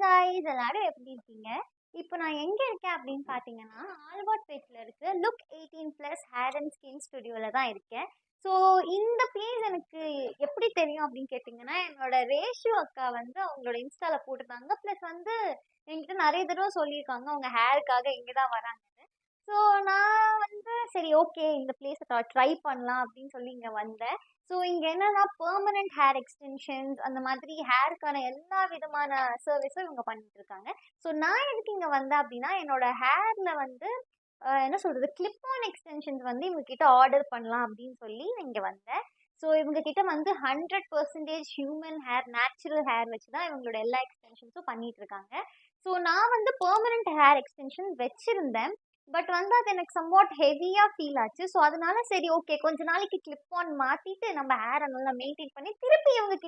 Guys எல்லாரும் எப்படி இருக்கீங்க? இப்போ நான் எங்க இருக்கேன் அப்படின்னு பார்த்தீங்கன்னா, ஆல்பர்ட்பேட்ல இருக்க லுக் 18+ ஹேர் அண்ட் ஸ்கின் ஸ்டுடியோல தான் இருக்கேன். ஸோ இந்த பிளேஸ் எனக்கு எப்படி தெரியும் அப்படின்னு கேட்டிங்கன்னா, என்னோட ரேஷு அக்கா வந்து அவங்களோட இன்ஸ்டால போட்டிருந்தாங்க. ப்ளஸ் வந்து என்கிட்ட நிறைய தடவை சொல்லியிருக்காங்க, அவங்க ஹேருக்காக இங்கே தான் வராங்கன்னு. ஸோ நான் வந்து சரி ஓகே இந்த பிளேஸை ட்ரை பண்ணலாம் அப்படின்னு சொல்லி இங்கே வந்தேன். ஸோ இங்கே என்னன்னா பெர்மனன்ட் ஹேர் எக்ஸ்டென்ஷன்ஸ் அந்த மாதிரி ஹேருக்கான எல்லா விதமான சர்வீஸும் இவங்க பண்ணிட்டு இருக்காங்க. ஸோ நான் எதுக்கு இங்கே வந்தேன் அப்படின்னா, என்னோட ஹேரில் வந்து என்ன சொல்கிறது கிளிப் ஆன் எக்ஸ்டென்ஷன்ஸ் வந்து இவங்க கிட்ட ஆர்டர் பண்ணலாம் அப்படின்னு சொல்லி இங்கே வந்தேன். ஸோ இவங்க கிட்ட வந்து 100% ஹியூமன் ஹேர் நேச்சுரல் ஹேர் வச்சு தான் இவங்களோட எல்லா எக்ஸ்டென்ஷன்ஸும் பண்ணிட்டு இருக்காங்க. ஸோ நான் வந்து பெர்மனன்ட் ஹேர் எக்ஸ்டென்ஷன் வச்சிருந்தேன். பட் வந்து அது எனக்கு சம்வாட் ஹெவியாக ஃபீல் ஆச்சு. ஸோ அதனால சரி ஓகே கொஞ்ச நாளைக்கு கிளிப் ஆன் மாற்றிட்டு நம்ம ஹேரை நல்லா மெயின்டைன் பண்ணி திருப்பி இவங்க